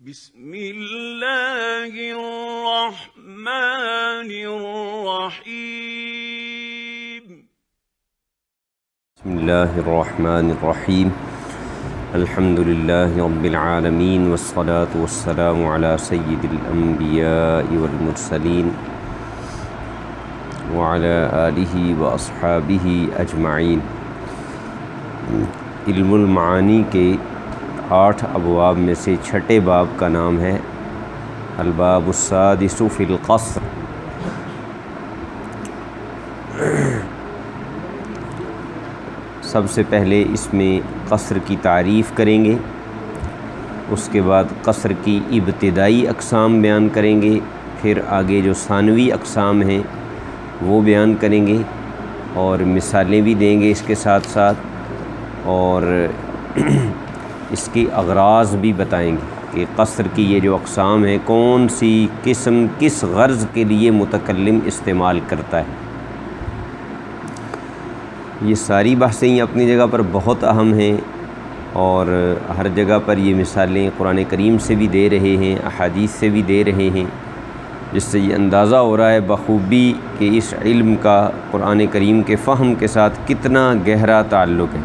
بسم اللہ الرحمن الرحیم بسم اللہ الرحمن الرحیم الحمد للہ رب العالمین والصلاة والسلام علی سید الانبیاء والمرسلین وعلی آلہ واصحابہ اجمعین۔ علم المعانی کے 8 ابواب میں سے چھٹے باب کا نام ہے الباب السادس فی القصر۔ سب سے پہلے اس میں قصر کی تعریف کریں گے، اس کے بعد قصر کی ابتدائی اقسام بیان کریں گے، پھر آگے جو ثانوی اقسام ہیں وہ بیان کریں گے اور مثالیں بھی دیں گے اس کے ساتھ ساتھ، اور اس کی اغراض بھی بتائیں گے کہ قصر کی یہ جو اقسام ہیں کون سی قسم کس غرض کے لیے متکلم استعمال کرتا ہے۔ یہ ساری بحثیں اپنی جگہ پر بہت اہم ہیں اور ہر جگہ پر یہ مثالیں قرآن کریم سے بھی دے رہے ہیں، احادیث سے بھی دے رہے ہیں، جس سے یہ اندازہ ہو رہا ہے بخوبی کہ اس علم کا قرآن کریم کے فہم کے ساتھ کتنا گہرا تعلق ہے۔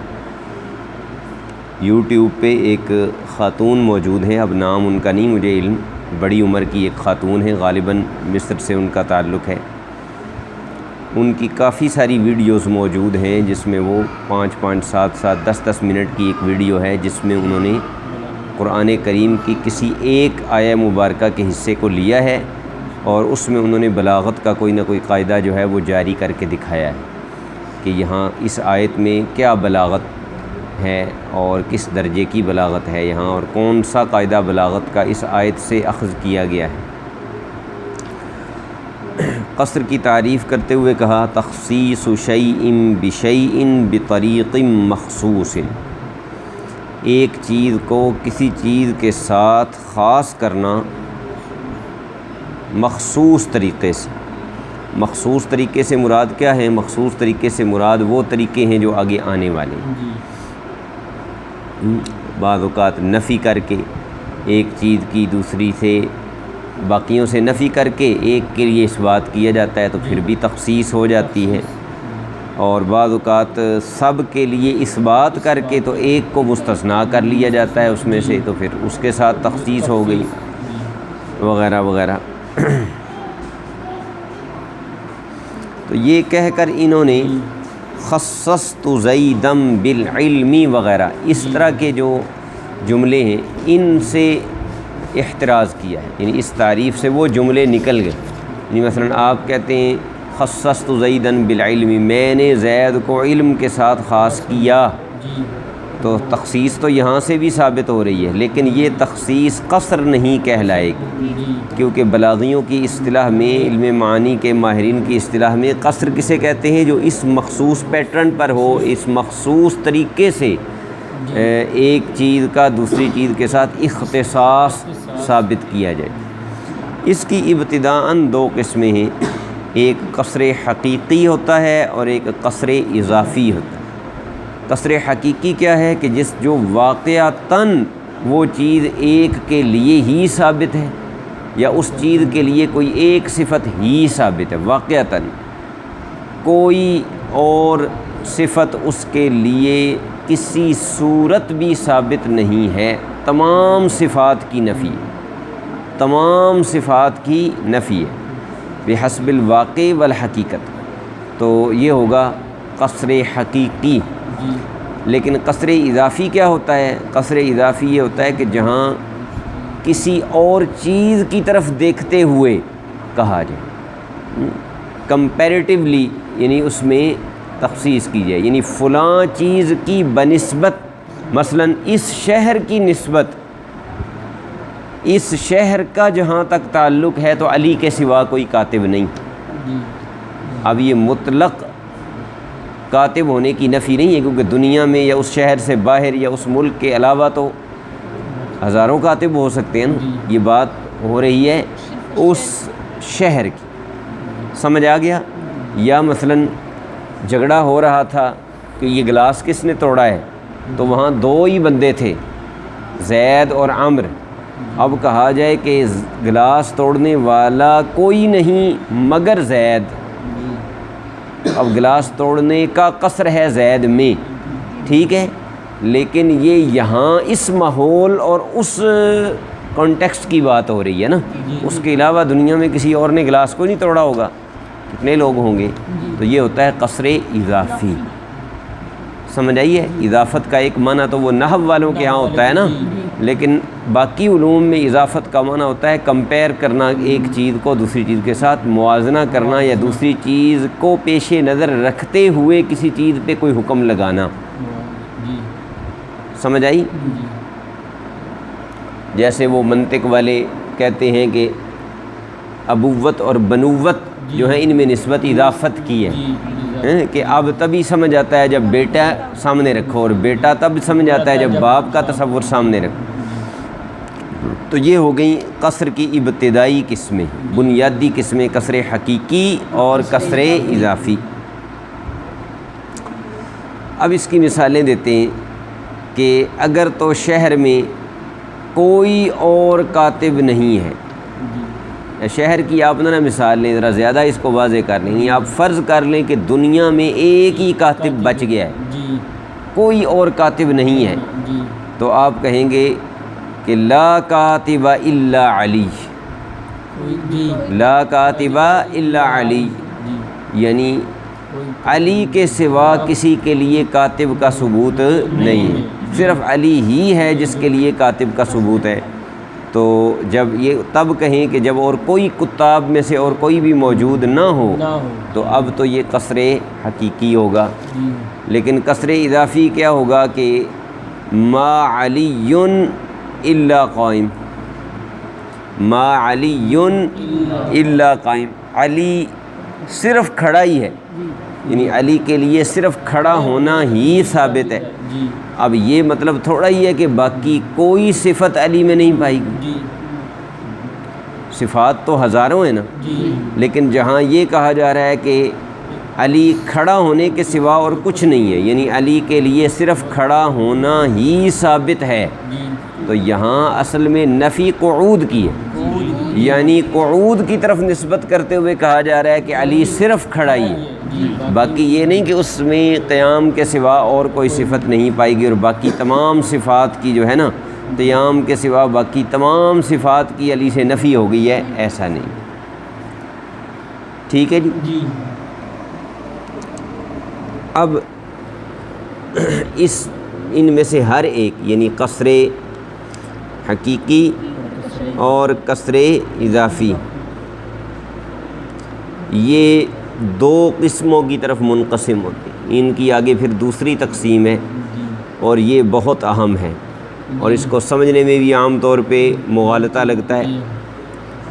یوٹیوب پہ ایک خاتون موجود ہیں، اب نام ان کا نہیں مجھے علم، بڑی عمر کی ایک خاتون ہے، غالباً مصر سے ان کا تعلق ہے۔ ان کی کافی ساری ویڈیوز موجود ہیں جس میں وہ 5-5، 7-7، 10-10 منٹ کی ایک ویڈیو ہے جس میں انہوں نے قرآن کریم کی کسی ایک آیہ مبارکہ کے حصے کو لیا ہے اور اس میں انہوں نے بلاغت کا کوئی نہ کوئی قاعدہ جو ہے وہ جاری کر کے دکھایا ہے کہ یہاں اس آیت میں کیا بلاغت ہے اور کس درجے کی بلاغت ہے یہاں، اور کون سا قاعدہ بلاغت کا اس آیت سے اخذ کیا گیا ہے۔ قصر کی تعریف کرتے ہوئے کہا تخصیص شیء بشیء بطریق مخصوص، ایک چیز کو کسی چیز کے ساتھ خاص کرنا مخصوص طریقے سے۔ مخصوص طریقے سے مراد کیا ہے؟ مخصوص طریقے سے مراد وہ طریقے ہیں جو آگے آنے والے ہیں۔ بعض اوقات نفی کر کے ایک چیز کی دوسری سے، باقیوں سے نفی کر کے ایک کے لیے اس بات کیا جاتا ہے تو پھر بھی تخصیص ہو جاتی ہے، اور بعض اوقات سب کے لیے اس بات کر کے تو ایک کو مستثنا کر لیا جاتا ہے اس میں سے، تو پھر اس کے ساتھ تخصیص ہو گئی وغیرہ وغیرہ۔ تو یہ کہہ کر انہوں نے خصصت زیدم بالعلم وغیرہ اس طرح کے جو جملے ہیں ان سے احتراز کیا ہے، یعنی اس تعریف سے وہ جملے نکل گئے۔ یعنی مثلا آپ کہتے ہیں خصصت زیدن بالعلم، میں نے زید کو علم کے ساتھ خاص کیا، تو تخصیص تو یہاں سے بھی ثابت ہو رہی ہے، لیکن یہ تخصیص قصر نہیں کہلائے گی، کیونکہ بلاغیوں کی اصطلاح میں، علم معانی کے ماہرین کی اصطلاح میں قصر کسے کہتے ہیں؟ جو اس مخصوص پیٹرن پر ہو، اس مخصوص طریقے سے ایک چیز کا دوسری چیز کے ساتھ اختصاص ثابت کیا جائے۔ اس کی ابتداءً 2 قسمیں ہیں، ایک قصر حقیقی ہوتا ہے اور ایک قصر اضافی ہوتا ہے۔ قصر حقیقی کیا ہے کہ جو واقعتاً وہ چیز ایک کے لیے ہی ثابت ہے، یا اس چیز کے لیے کوئی ایک صفت ہی ثابت ہے، واقعتاً کوئی اور صفت اس کے لیے کسی صورت بھی ثابت نہیں ہے، تمام صفات کی نفی، تمام صفات کی نفی ہے بحسب الواقع والحقیقت، تو یہ ہوگا قصر حقیقی۔ لیکن قصر اضافی کیا ہوتا ہے؟ قصر اضافی یہ ہوتا ہے کہ جہاں کسی اور چیز کی طرف دیکھتے ہوئے کہا جائے، کمپیریٹیولی، یعنی اس میں تخصیص کی جائے، یعنی فلاں چیز کی بنسبت، مثلا اس شہر کی نسبت، اس شہر کا جہاں تک تعلق ہے تو علی کے سوا کوئی کاتب نہیں۔ اب یہ مطلق کاتب ہونے کی نفی نہیں ہے، کیونکہ دنیا میں یا اس شہر سے باہر یا اس ملک کے علاوہ تو ہزاروں کاتب ہو سکتے ہیں نا، یہ بات ہو رہی ہے اس شہر کی، سمجھ آ گیا؟ یا مثلا جھگڑا ہو رہا تھا کہ یہ گلاس کس نے توڑا ہے، تو وہاں 2 ہی بندے تھے، زید اور عمر، اب کہا جائے کہ گلاس توڑنے والا کوئی نہیں مگر زید، اب گلاس توڑنے کا قصر ہے زید میں، ٹھیک ہے، لیکن یہ یہاں اس ماحول اور اس کانٹیکسٹ کی بات ہو رہی ہے نا، اس کے علاوہ دنیا میں کسی اور نے گلاس کو نہیں توڑا ہوگا، کتنے لوگ ہوں گے، تو یہ ہوتا ہے قصر اضافی، سمجھ آئیے۔ اضافت کا ایک معنی تو وہ نحو والوں کے ہاں ہوتا ہے نا، لیکن باقی علوم میں اضافت کا معنی ہوتا ہے کمپیئر کرنا ایک چیز کو دوسری چیز کے ساتھ، موازنہ کرنا یا دوسری چیز کو پیش نظر رکھتے ہوئے کسی چیز پہ کوئی حکم لگانا، سمجھ آئی۔ جیسے وہ منطق والے کہتے ہیں کہ ابوت اور بنوت جو ہے ان میں نسبت اضافت کی ہے، کہ اب تبھی سمجھ آتا ہے جب بیٹا سامنے رکھو، اور بیٹا تب سمجھ آتا ہے جب باپ کا تصور سامنے رکھو۔ تو یہ ہو گئی قصر کی ابتدائی قسمیں، بنیادی قسمیں، قصر حقیقی اور قصر اضافی۔ اب اس کی مثالیں دیتے ہیں کہ اگر تو شہر میں کوئی اور کاتب نہیں ہے، شہر کی آپ نے مثال لیں، ذرا زیادہ اس کو واضح کر لیں، آپ فرض کر لیں کہ دنیا میں ایک ہی کاتب بچ گیا ہے، کوئی اور کاتب نہیں ہے، تو آپ کہیں گے کہ لا کاتب الا علی، لا کاتب الا علی، یعنی علی کے سوا کسی کے لیے کاتب کا ثبوت نہیں ہے، صرف علی ہی ہے جس کے لیے کاتب کا ثبوت ہے۔ تو جب یہ تب کہیں کہ جب اور کوئی کتاب میں سے اور کوئی بھی موجود نہ ہو تو اب تو یہ قصر حقیقی ہوگا، لیکن قصر اضافی کیا ہوگا کہ ما علی الا قائم، ما علی الا قائم، علی صرف کھڑا ہی ہے، یعنی علی کے لیے صرف کھڑا ہونا ہی ثابت ہے۔ اب یہ مطلب تھوڑا ہی ہے کہ باقی کوئی صفت علی میں نہیں پائی گئی، صفات تو ہزاروں ہیں نا، لیکن جہاں یہ کہا جا رہا ہے کہ علی کھڑا ہونے کے سوا اور کچھ نہیں ہے، یعنی علی کے لیے صرف کھڑا ہونا ہی ثابت ہے، تو یہاں اصل میں نفی قعود کی ہے، یعنی قعود کی طرف نسبت کرتے ہوئے کہا جا رہا ہے کہ علی صرف کھڑا ہی ہے، باقی یہ نہیں کہ اس میں قیام کے سوا اور کوئی صفت نہیں پائے گی، اور باقی تمام صفات کی جو ہے نا، قیام کے سوا باقی تمام صفات کی علی سے نفی ہو گئی ہے، ایسا نہیں، ٹھیک ہے جی۔ اب ان میں سے ہر ایک یعنی قصر حقیقی اور قصر اضافی یہ دو قسموں کی طرف منقسم ہوتے ہیں، ان کی آگے پھر دوسری تقسیم ہے، اور یہ بہت اہم ہے، اور اس کو سمجھنے میں بھی عام طور پہ مغالطہ لگتا ہے،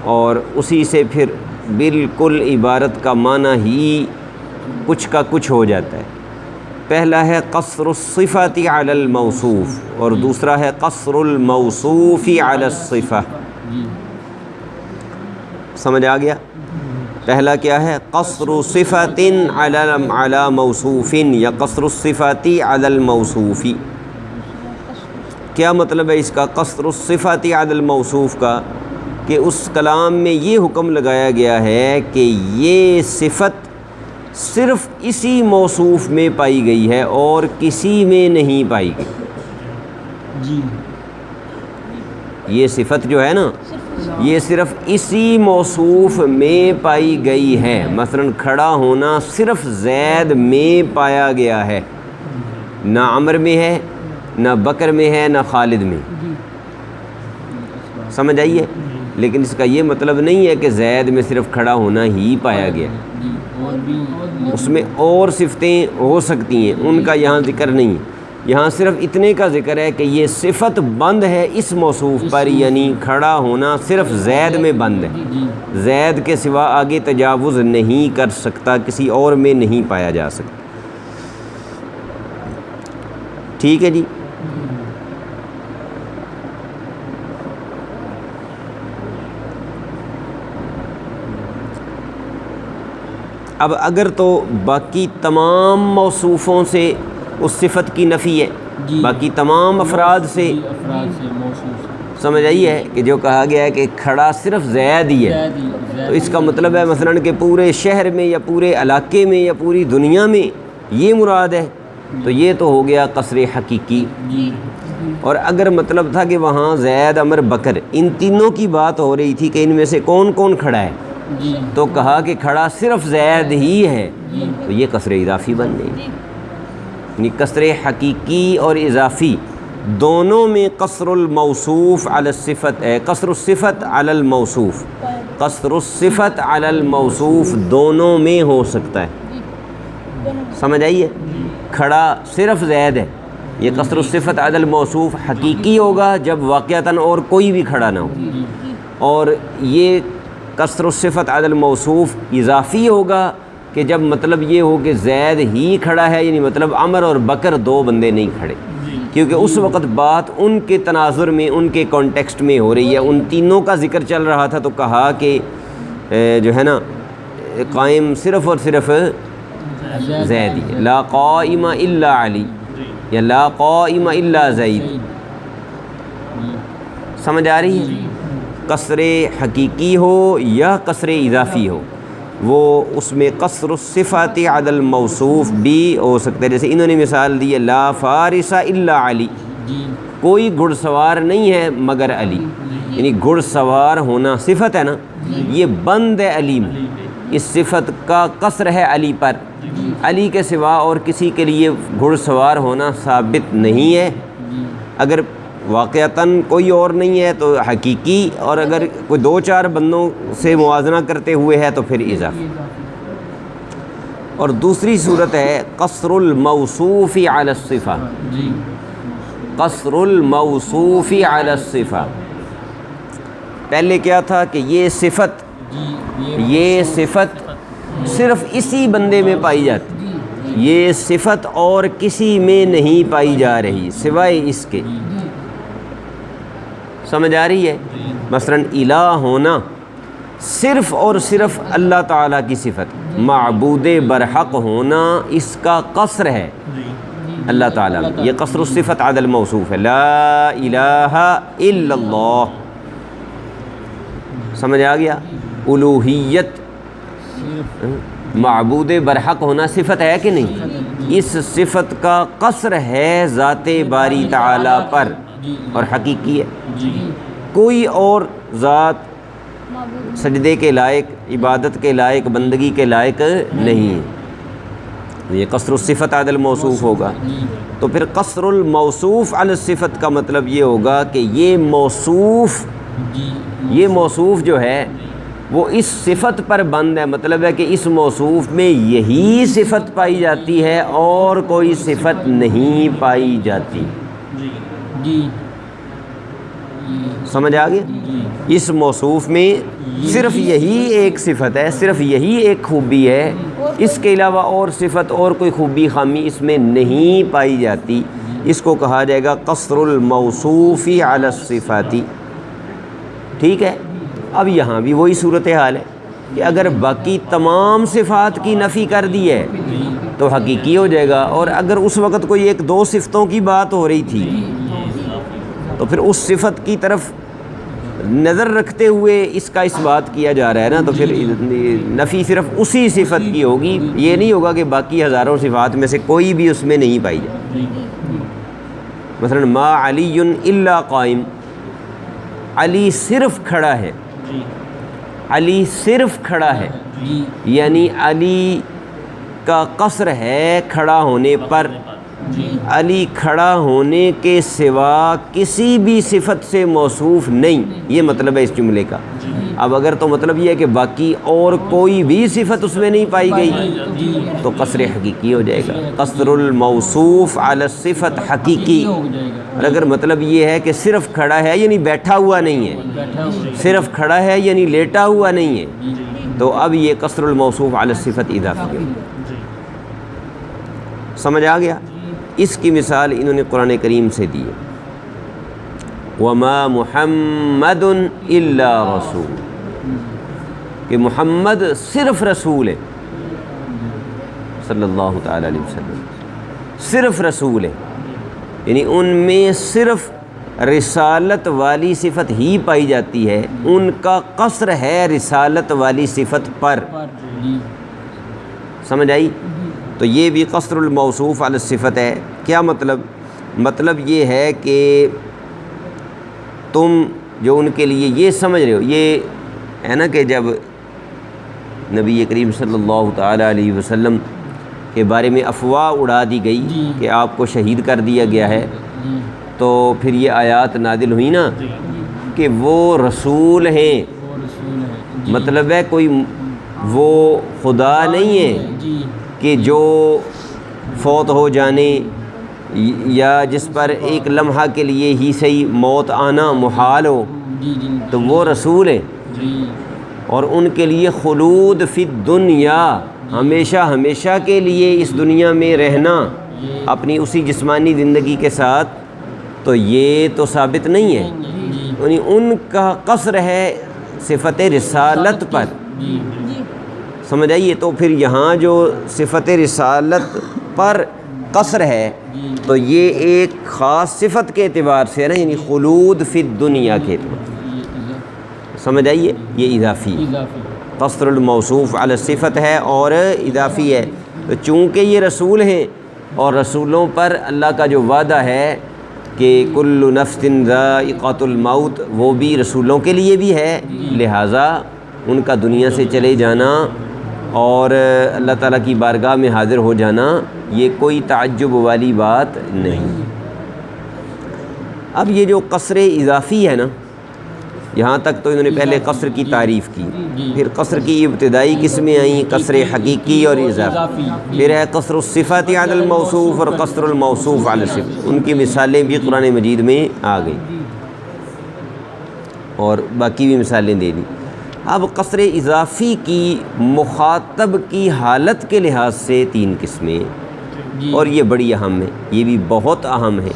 اور اسی سے پھر بالکل عبارت کا معنی ہی کچھ کا کچھ ہو جاتا ہے۔ پہلا ہے قصر الصفات علی الموصوف، اور دوسرا ہے قصر الموصوف علی الصفہ، سمجھ آ گیا؟ پہلا کیا ہے؟ قصر صفات علی موصوف یا قصر الصفات علی الموصوف۔ کیا مطلب ہے اس کا قصر الصفات علی الموصوف کا؟ کہ اس کلام میں یہ حکم لگایا گیا ہے کہ یہ صفت صرف اسی موصوف میں پائی گئی ہے اور کسی میں نہیں پائی گئی، یہ صفت جو ہے نا یہ صرف اسی موصوف میں پائی گئی ہے، مثلا کھڑا ہونا صرف زید میں پایا گیا ہے، نہ عمر میں ہے، نہ بکر میں ہے، نہ خالد میں، سمجھ آئیے؟ لیکن اس کا یہ مطلب نہیں ہے کہ زید میں صرف کھڑا ہونا ہی پایا گیا، اس میں اور صفتیں ہو سکتی ہیں، ان کا یہاں ذکر نہیں، یہاں صرف اتنے کا ذکر ہے کہ یہ صفت بند ہے اس موصوف پر، یعنی کھڑا ہونا صرف زید میں بند ہے، زید کے سوا آگے تجاوز نہیں کر سکتا، کسی اور میں نہیں پایا جا سکتا، ٹھیک ہے جی۔ اب اگر تو باقی تمام موصوفوں سے اس صفت کی نفی ہے، باقی تمام افراد سے سمجھ آئی ہے کہ جو کہا گیا ہے کہ کھڑا صرف زید ہی ہے، تو اس کا مطلب ہے مثلاً کہ پورے شہر میں یا پورے علاقے میں یا پوری دنیا میں یہ مراد ہے، تو یہ تو ہو گیا قصر حقیقی۔ اور اگر مطلب تھا کہ وہاں زید، عمر، بکر ان تینوں کی بات ہو رہی تھی کہ ان میں سے کون کون کھڑا ہے، تو کہا کہ کھڑا صرف زید ہی ہے، تو یہ قصر اضافی بن گئی۔ یعنی قصر حقیقی اور اضافی دونوں میں قصر الموصوف علی الصفت ہے، قصر الصفت علی الموصوف، قصر الصفت علی الموصوف دونوں میں ہو سکتا ہے۔ سمجھ آئیے؟ کھڑا صرف زید ہے، یہ قصر الصفت علی الموصوف حقیقی ہوگا جب واقعتاً اور کوئی بھی کھڑا نہ ہو، اور یہ قصر الصفت علی الموصوف اضافی ہوگا کہ جب مطلب یہ ہو کہ زید ہی کھڑا ہے، یعنی مطلب عمر اور بکر دو بندے نہیں کھڑے، کیونکہ اس وقت بات ان کے تناظر میں، ان کے کانٹیکسٹ میں ہو رہی ہے، ان تینوں کا ذکر چل رہا تھا، تو کہا کہ جو ہے نا قائم صرف اور صرف زید ہی ہے، لا قائم الا علی یا لا قائم الا زید۔ سمجھ آ رہی ہے؟ قصر حقیقی ہو یا قصر اضافی ہو، وہ اس میں قصر الصفات علی الموصوف بھی ہو سکتا ہے۔ جیسے انہوں نے مثال دی ہے لا فارس الا علی، کوئی گھڑ سوار نہیں ہے مگر علی، یعنی گھڑ سوار ہونا صفت ہے نا، یہ بند ہے علی میں، اس صفت کا قصر ہے علی پر، علی کے سوا اور کسی کے لیے گھڑ سوار ہونا ثابت نہیں ہے۔ اگر واقعتاً کوئی اور نہیں ہے تو حقیقی، اور اگر کوئی دو چار بندوں سے موازنہ کرتے ہوئے ہے تو پھر اضافی۔ اور دوسری صورت ہے قصر الموصوف علی الصفہ، قصر الموصوف علی الصفہ۔ پہلے کیا تھا کہ یہ صفت صرف اسی بندے میں پائی جاتی، یہ صفت اور کسی میں نہیں پائی جا رہی سوائے اس کے۔ سمجھ آ رہی ہے؟ مثلاً الہ ہونا صرف اور صرف اللہ تعالیٰ کی صفت، معبود برحق ہونا اس کا قصر ہے اللہ تعالیٰ میں، یہ قصر الصفت علی الموصوف ہے، لا الہ الا اللہ۔ سمجھ آ گیا؟ الوہیت، معبود برحق ہونا صفت ہے کہ نہیں؟ اس صفت کا قصر ہے ذات باری تعالیٰ پر اور حقیقی ہے، کوئی اور ذات سجدے کے لائق، عبادت کے لائق، بندگی کے لائق نہیں ہے، یہ قصر الصفت علی الموصوف ہوگا۔ تو پھر قصر الموصوف علی الصفت کا مطلب یہ ہوگا کہ یہ موصوف جو ہے وہ اس صفت پر بند ہے، مطلب ہے کہ اس موصوف میں یہی صفت پائی جاتی ہے اور کوئی صفت نہیں پائی جاتی۔ سمجھ آ گیا؟ اس موصوف میں صرف یہی ایک صفت ہے، صرف یہی ایک خوبی ہے، اس کے علاوہ اور صفت اور کوئی خوبی خامی اس میں نہیں پائی جاتی، اس کو کہا جائے گا قصر الموصوف علی الصفات۔ ٹھیک ہے؟ اب یہاں بھی وہی صورتحال ہے کہ اگر باقی تمام صفات کی نفی کر دی ہے تو حقیقی ہو جائے گا، اور اگر اس وقت کوئی ایک دو صفتوں کی بات ہو رہی تھی تو پھر اس صفت کی طرف نظر رکھتے ہوئے اس کا اس بات کیا جا رہا ہے نا، تو پھر نفی صرف اسی صفت کی ہوگی، یہ نہیں ہوگا کہ باقی ہزاروں صفات میں سے کوئی بھی اس میں نہیں پائی جائے۔ مثلا ما علی الا قائم، علی صرف کھڑا ہے، علی صرف کھڑا ہے، یعنی علی کا قصر ہے کھڑا ہونے پر، علی کھڑا ہونے کے سوا کسی بھی صفت سے موصوف نہیں، یہ مطلب ہے اس جملے کا۔ اب اگر تو مطلب یہ ہے کہ باقی اور کوئی بھی صفت اس میں نہیں پائی گئی تو قصر حقیقی ہو جائے گا، قصر الموصوف علی الصفت حقیقی۔ اور اگر مطلب یہ ہے کہ صرف کھڑا ہے یعنی بیٹھا ہوا نہیں ہے، صرف کھڑا ہے یعنی لیٹا ہوا نہیں ہے، تو اب یہ قصر الموصوف علی الصفت اضافی ہے۔ سمجھ آ گیا؟ اس کی مثال انہوں نے قرآن کریم سے دی ہے، وَمَا مُحَمَّدٌ إِلَّا رَسُولٌ، کہ محمد صرف رسول ہے صلی اللہ تعالیٰ علیہ وسلم، صرف رسول ہے، یعنی ان میں صرف رسالت والی صفت ہی پائی جاتی ہے، ان کا قصر ہے رسالت والی صفت پر۔ جی سمجھ آئی؟ تو یہ بھی قصر الموصوف علی الصفت ہے۔ کیا مطلب؟ مطلب یہ ہے کہ تم جو ان کے لیے یہ سمجھ رہے ہو، یہ ہے نا کہ جب نبی کریم صلی اللہ تعالیٰ علیہ وسلم کے بارے میں افواہ اڑا دی گئی کہ آپ کو شہید کر دیا گیا ہے، جی تو پھر یہ آیات نازل ہوئی نا کہ وہ رسول ہیں، وہ رسول ہے، جی مطلب ہے کوئی وہ خدا نہیں ہے جی کہ جو فوت ہو جانے یا جس پر ایک لمحہ کے لیے ہی صحیح موت آنا محال ہو، جی جی تو وہ رسول ہیں، جی اور ان کے لیے خلود فی الدنیا، ہمیشہ ہمیشہ کے لیے اس دنیا میں رہنا اپنی اسی جسمانی زندگی کے ساتھ، تو یہ تو ثابت نہیں ہے، جی یعنی ان کا قصر ہے صفت رسالت پر۔ جی سمجھ آئیے؟ تو پھر یہاں جو صفت رسالت پر قصر ہے تو یہ ایک خاص صفت کے اعتبار سے ہے نا، یعنی خلود فی الدنیا کے اعتبار، سمجھ آئیے؟ یہ اضافی اضافی قصر الموصوف علی الصفت ہے اور اضافی ہے۔ تو چونکہ یہ رسول ہیں اور رسولوں پر اللہ کا جو وعدہ ہے کہ کل نفس ذائقۃ الموت، وہ بھی رسولوں کے لیے بھی ہے، لہٰذا ان کا دنیا سے چلے جانا اور اللہ تعالیٰ کی بارگاہ میں حاضر ہو جانا یہ کوئی تعجب والی بات نہیں۔ اب یہ جو قصر اضافی ہے نا، یہاں تک تو انہوں نے پہلے قصر کی تعریف کی، پھر قصر کی ابتدائی قسمیں آئیں، قصر حقیقی اور اضافی، پھر ہے قصر الصفات علی الموصوف اور قصر الموصوف علی الصفت۔ ان کی مثالیں بھی قرآن مجید میں آ گئیں اور باقی بھی مثالیں دے دی۔ اب قصر اضافی کی مخاطب کی حالت کے لحاظ سے تین قسمیں، اور یہ بڑی اہم ہے، یہ بھی بہت اہم ہے،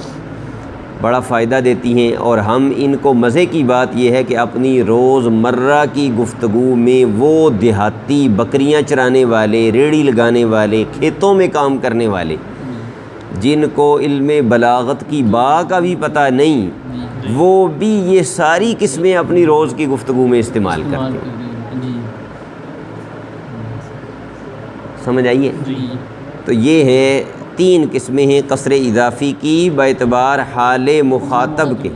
بڑا فائدہ دیتی ہیں، اور ہم ان کو مزے کی بات یہ ہے کہ اپنی روز مرہ کی گفتگو میں وہ دیہاتی بکریاں چرانے والے، ریڑھی لگانے والے، کھیتوں میں کام کرنے والے جن کو علم بلاغت کی با کا بھی پتہ نہیں، وہ بھی یہ ساری قسمیں اپنی روز کی گفتگو میں استعمال کرتے ہیں۔ جی سمجھ آئیے؟ جی تو یہ ہے تین قسمیں ہیں قصر اضافی کی باعتبار حال مخاطب کے: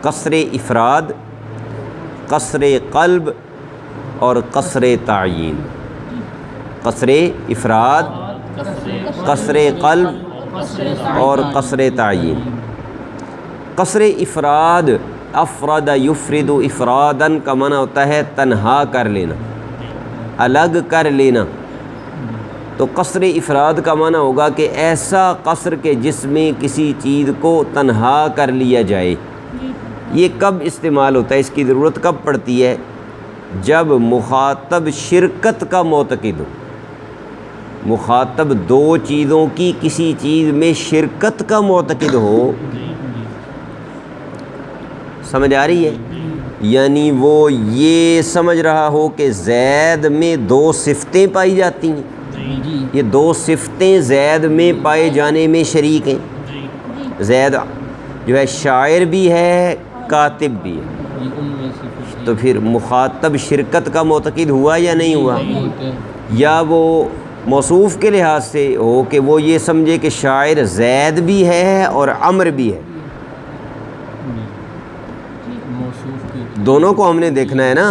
قصر افراد، قصر قلب اور قصر تعیین۔ قصر افراد، قصر قلب اور قصر تعیین۔ قصر افراد، افراد یفرد افرادن کا معنی ہوتا ہے تنہا کر لینا، الگ کر لینا۔ تو قصر افراد کا معنی ہوگا کہ ایسا قصر کہ جس میں کسی چیز کو تنہا کر لیا جائے۔ یہ کب استعمال ہوتا ہے، اس کی ضرورت کب پڑتی ہے؟ جب مخاطب شرکت کا معتقد ہو، مخاطب دو چیزوں کی کسی چیز میں شرکت کا معتقد ہو۔ سمجھ آ رہی ہے؟ یعنی وہ یہ سمجھ رہا ہو کہ زید میں دو صفتیں پائی جاتی ہیں، یہ دو صفتیں زید میں پائے جانے میں شریک ہیں۔ زید جو ہے شاعر بھی ہے، کاتب بھی ہے، تو پھر مخاطب شرکت کا معتقد ہوا یا نہیں ہوا؟ یا وہ موصوف کے لحاظ سے ہو کہ وہ یہ سمجھے کہ شاعر زید بھی ہے اور عمر بھی ہے، دونوں کو ہم نے دیکھنا ہے نا،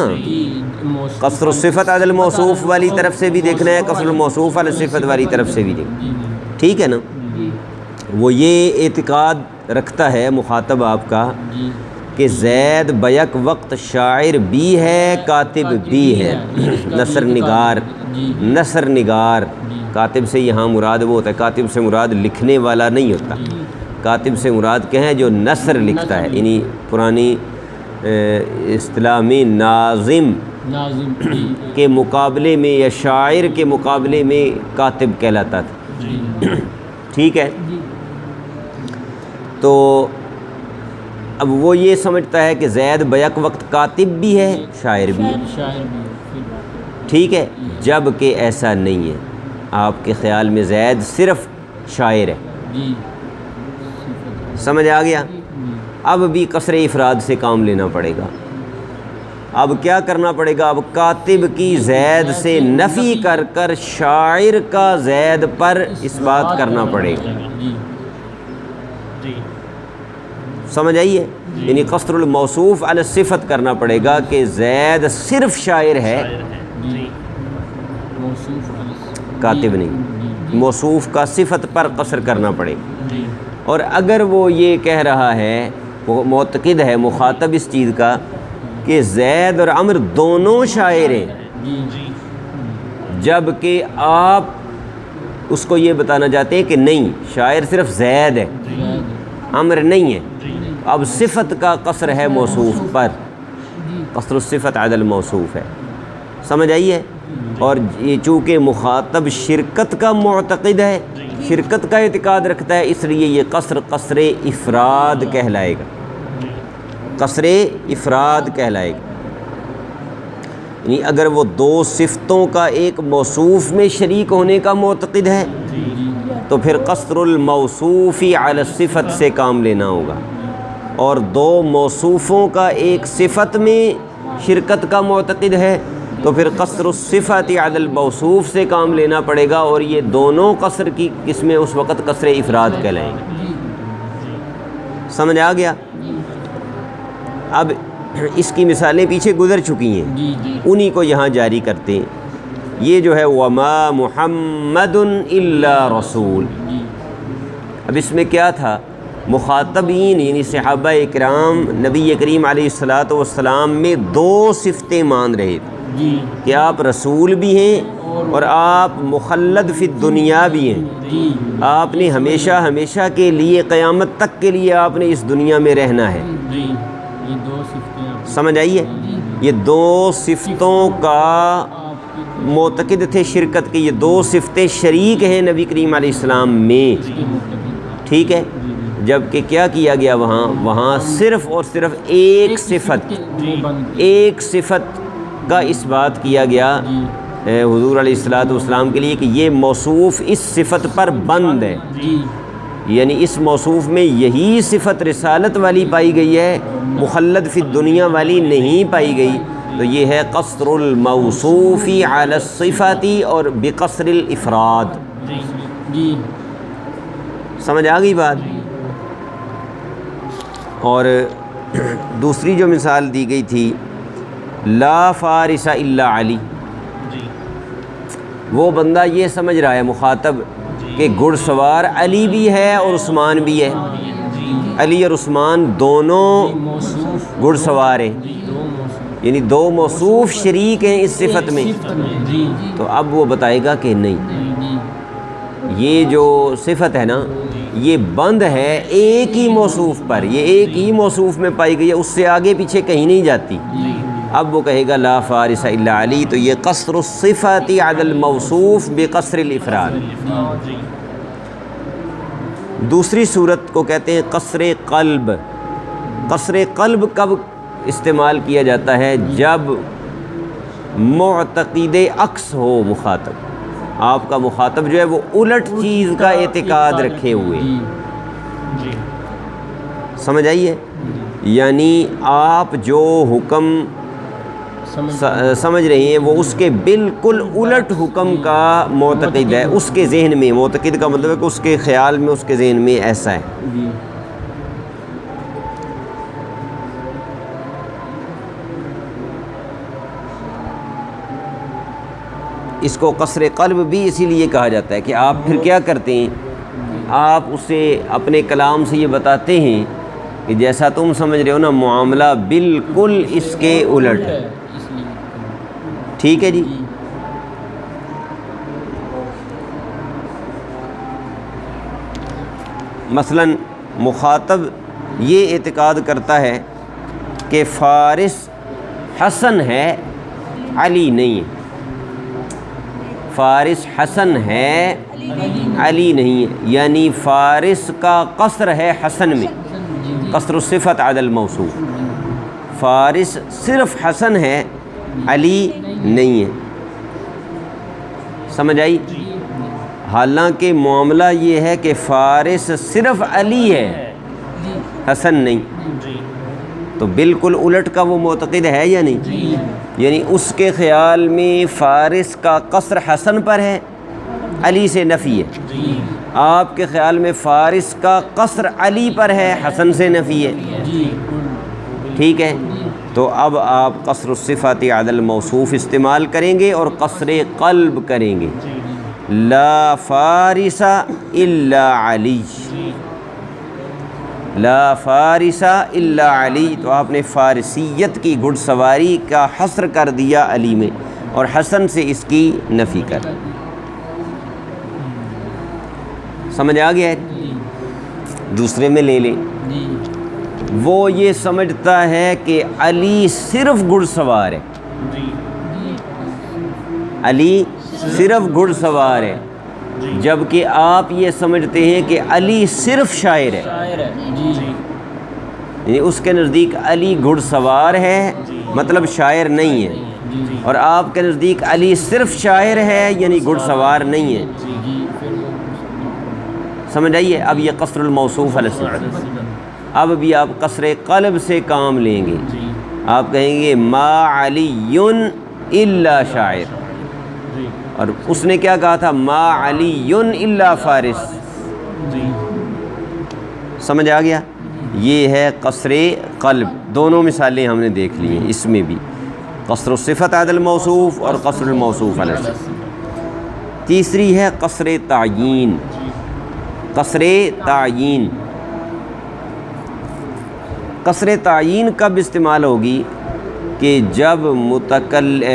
قصر الصفت علی الموصوف والی طرف سے بھی دیکھنا ہے، قصر الموصوف علی الصفت والی طرف سے بھی دیکھنا، ٹھیک ہے نا؟ وہ یہ اعتقاد رکھتا ہے مخاطب آپ کا کہ زید بیک وقت شاعر بھی ہے، کاتب بھی ہے، نثر نگار، نثر نگار۔ کاتب سے یہاں مراد وہ ہوتا ہے، کاتب سے مراد لکھنے والا نہیں ہوتا، کاتب سے مراد کیا ہے؟ جو نثر لکھتا ہے، یعنی پرانی اصطلاح میں ناظم کے مقابلے میں یا شاعر کے مقابلے میں کاتب کہلاتا تھا، ٹھیک ہے؟ تو اب وہ یہ سمجھتا ہے کہ زید بیک وقت کاتب بھی ہے، شاعر بھی ہے، ٹھیک ہے؟ جب کہ ایسا نہیں ہے، آپ کے خیال میں زید صرف شاعر ہے، سمجھ آ گیا؟ اب بھی قصر افراد سے کام لینا پڑے گا. اب کیا کرنا پڑے گا؟ اب کاتب کی زید سے نفی کر کر شاعر کا زید پر اس بات کرنا پڑے گا. جی سمجھ آئیے؟ یعنی قصر الموصوف علی الصفت کرنا پڑے گا کہ زید صرف شاعر ہے، جی کاتب نہیں. موصوف کا صفت پر قصر کرنا پڑے گا. جی اور اگر وہ یہ کہہ رہا ہے، وہ معتقد ہے مخاطب اس چیز کا کہ زید اور عمر دونوں شاعر ہیں، جی جب کہ آپ اس کو یہ بتانا چاہتے ہیں کہ نہیں، شاعر صرف زید ہے، عمر نہیں ہے. اب صفت کا قصر ہے موصوف پر، قصر الصفت علی الموصوف ہے. سمجھ آئی ہے؟ اور یہ چونکہ مخاطب شرکت کا معتقد ہے، شرکت کا اعتقاد رکھتا ہے، اس لیے یہ قصر قصر افراد کہلائے گا. قصر افراد کہلائے گا. یعنی اگر وہ دو صفتوں کا ایک موصوف میں شریک ہونے کا معتقد ہے تو پھر قصر الموصوف علی الصفت سے کام لینا ہوگا. اور دو موصوفوں کا ایک صفت میں شرکت کا معتقد ہے تو پھر قصر الصفت علی الموصوف سے کام لینا پڑے گا. اور یہ دونوں قصر کی قسمیں اس وقت قصر افراد کہلائیں گے. سمجھ آ گیا؟ اب اس کی مثالیں پیچھے گزر چکی ہیں، انہی کو یہاں جاری کرتے ہیں. یہ جو ہے وما محمد الا رسول، اب اس میں کیا تھا؟ مخاطبین یعنی صحابہ اکرام نبی کریم علیہ الصلاۃ والسلام میں دو صفتیں مان رہے تھے کہ آپ رسول بھی ہیں اور آپ مخلد فی الدنیا بھی ہیں. آپ نے ہمیشہ ہمیشہ کے لیے قیامت تک کے لیے آپ نے اس دنیا میں رہنا ہے. سمجھ آئیے؟ یہ دو صفتوں کا معتقد تھے شرکت کے، یہ دو صفتیں شریک ہیں نبی کریم علیہ السلام میں. ٹھیک ہے؟ جبکہ کیا کیا گیا وہاں صرف اور صرف ایک صفت کا اس بات کیا گیا حضور علیہ الصلاۃ والسلام کے لیے کہ یہ موصوف اس صفت پر بند ہے. یعنی اس موصوف میں یہی صفت رسالت والی پائی گئی ہے، مخلد فی الدنیا والی نہیں پائی گئی. تو یہ ہے قصر الموصوف علی الصفت اور بقصر الافراد. سمجھ آ گئی بات؟ اور دوسری جو مثال دی گئی تھی لا فارس الا علی، وہ بندہ یہ سمجھ رہا ہے مخاطب کہ گھڑ سوار علی بھی ہے اور عثمان بھی ہے. علی اور عثمان دونوں گھڑ سوار ہیں، یعنی دو موصوف شریک ہیں اس صفت میں. تو اب وہ بتائے گا کہ نہیں، یہ جو صفت ہے نا یہ بند ہے ایک ہی موصوف پر، یہ ایک ہی موصوف میں پائی گئی ہے، اس سے آگے پیچھے کہیں نہیں جاتی. اب وہ کہے گا لا فارس الا علی، تو یہ قصر الصفت علی الموصوف بقصر الافراد. دوسری صورت کو کہتے ہیں قصر قلب. قصر قلب کب استعمال کیا جاتا ہے؟ جب معتقد عکس ہو مخاطب، آپ کا مخاطب جو ہے وہ الٹ چیز کا اعتقاد رکھے ہوئے. سمجھ آئیے؟ یعنی آپ جو حکم سمجھ رہے ہیں وہ اس کے بالکل الٹ حکم کا معتقد ہے. اس کے ذہن میں، معتقد کا مطلب ہے کہ اس کے خیال میں، اس کے ذہن میں ایسا ہے. اس کو قصر قلب بھی اسی لیے کہا جاتا ہے کہ آپ پھر کیا کرتے ہیں، آپ اسے اپنے کلام سے یہ بتاتے ہیں کہ جیسا تم سمجھ رہے ہو نا معاملہ بالکل اس کے الٹ ہے. ٹھیک ہے جی؟ مثلا مخاطب یہ اعتقاد کرتا ہے کہ فارس حسن ہے، علی نہیں ہے. فارس حسن ہے، علی نہیں ہے. یعنی فارس کا قصر ہے حسن میں، قصر الصفت علی الموصوف. فارس صرف حسن ہے، علی نہیں ہے. سمجھ آئی؟ حالانکہ معاملہ یہ ہے کہ فارس صرف علی ہے حسن نہیں، جی تو بالکل الٹ کا وہ معتقد ہے یا نہیں؟ جی یعنی اس کے خیال میں فارس کا قصر حسن پر ہے، علی سے نفی ہے، جی آپ کے خیال میں فارس کا قصر علی پر ہے، حسن سے نفی ہے، جی ٹھیک ہے؟ تو اب آپ قصر الصفات علی الموصوف استعمال کریں گے اور قصر قلب کریں گے، جی لا فارس الا علی، جی لا فارس الا علی، تو آپ نے فارسیت کی گھڑ سواری کا حصر کر دیا علی میں، اور حسن سے اس کی نفی کر دی۔ سمجھ آ گیا ہے؟ جی دوسرے میں لے لیں، جی وہ یہ سمجھتا ہے کہ علی صرف گھڑ سوار ہے، جی علی صرف گھڑ سوار ہے، جی جبکہ آپ یہ سمجھتے ہیں کہ علی صرف شاعر ہے، شاعر ہے جی جی یعنی اس کے نزدیک علی گھڑ سوار ہے مطلب شاعر نہیں ہے، جی اور آپ کے نزدیک علی صرف شاعر ہے یعنی گھڑ سوار نہیں ہے۔ جی پھر وہ سمجھ آئیے؟ اب یہ قصر الموصوف علی الصفت، اب بھی آپ قصر قلب سے کام لیں گے، جی آپ کہیں گے ما علی الا شاعر، جی اور اس نے کیا کہا تھا؟ ما علی الا فارس، جی سمجھ آ گیا؟ یہ ہے قصر قلب، دونوں مثالیں ہم نے دیکھ لی ہیں، اس میں بھی قصر الصفت علی الموصوف اور قصر الموصوف علی الصفت۔ تیسری ہے قصر تعیین، قصر تعیین، قصر تعیین کب استعمال ہوگی؟ کہ جب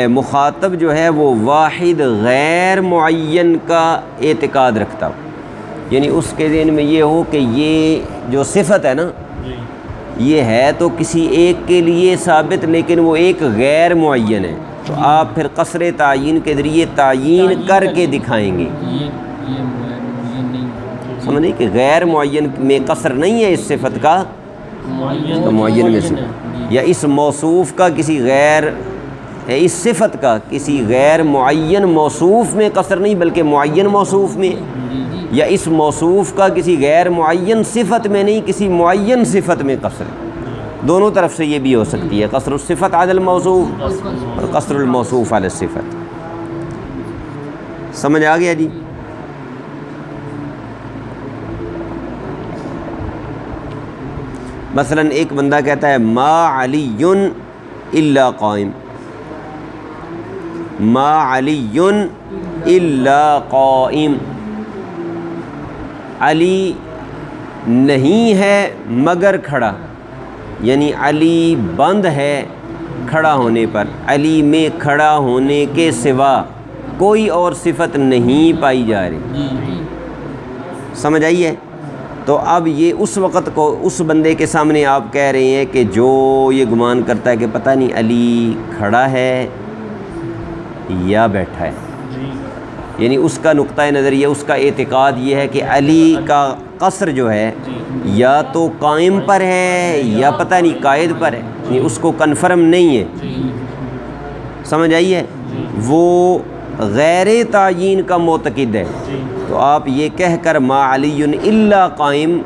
مخاطب جو ہے وہ واحد غیر معین کا اعتقاد رکھتا ہو، یعنی اس کے ذہن میں یہ ہو کہ یہ جو صفت ہے نا جی یہ ہے تو کسی ایک کے لیے ثابت لیکن وہ ایک غیر معین ہے، تو آپ پھر قصر تعیین کے ذریعے تعیین کر کے دکھائیں گے، یہ نہیں سمجھیں کہ غیر معین میں قصر نہیں ہے اس صفت کا، تو معین میں سے، یا اس موصوف کا کسی غیر، اس صفت کا کسی غیر معین موصوف میں قصر نہیں بلکہ معین موصوف میں، یا اس موصوف کا کسی غیر معین صفت میں نہیں کسی معین صفت میں قصر ہے، دونوں طرف سے یہ بھی ہو سکتی ہے، قصر الصفت علی الموصوف اور قصر الموصوف علی الصفت۔ سمجھ آ گیا جی؟ مثلا ایک بندہ کہتا ہے ما علی الا قائم، ما علی الا قائم، علی نہیں ہے مگر کھڑا، یعنی علی بند ہے کھڑا ہونے پر، علی میں کھڑا ہونے کے سوا کوئی اور صفت نہیں پائی جا رہی، سمجھ آئی ہے؟ تو اب یہ اس وقت کو اس بندے کے سامنے آپ کہہ رہے ہیں کہ جو یہ گمان کرتا ہے کہ پتہ نہیں علی کھڑا ہے یا بیٹھا ہے، یعنی اس کا نقطہ نظریہ، اس کا اعتقاد یہ ہے کہ علی کا قصر جو ہے یا تو قائم پر ہے یا پتہ نہیں قائد پر ہے، یعنی اس کو کنفرم نہیں ہے، سمجھ آئی ہے؟ وہ غیر تعیین کا معتقد ہے، تو آپ یہ کہہ کر ما علی الا قائم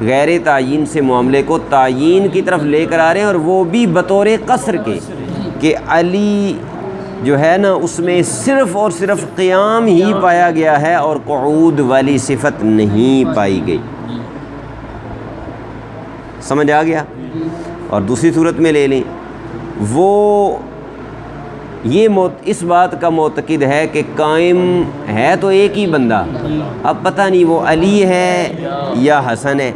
غیر تعیین سے معاملے کو تعیین کی طرف لے کر آ رہے ہیں، اور وہ بھی بطور قصر کے، کہ علی جو ہے نا اس میں صرف اور صرف قیام ہی پایا گیا ہے اور قعود والی صفت نہیں پائی گئی، سمجھ آ گیا؟ اور دوسری صورت میں لے لیں، وہ یہ اس بات کا معتقد ہے کہ قائم ہے تو ایک ہی بندہ، اب پتہ نہیں وہ علی ہے یا حسن ہے،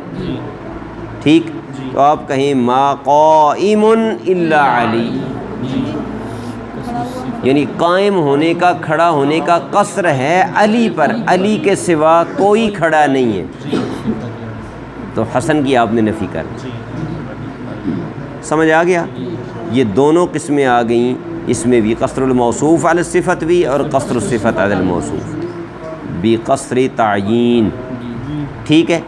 ٹھیک؟ تو آپ کہیں ما قائم الا علی، یعنی قائم ہونے کا، کھڑا ہونے کا قصر ہے علی پر، علی کے سوا کوئی کھڑا نہیں ہے، تو حسن کی آپ نے نفی کر دی، سمجھ آ گیا؟ یہ دونوں قسمیں آ گئیں، اس میں بھی قصر الموصوف علی الصفت بھی اور قصر الصفت علی الموصوف بھی، قصر تعیین، ٹھیک ہے؟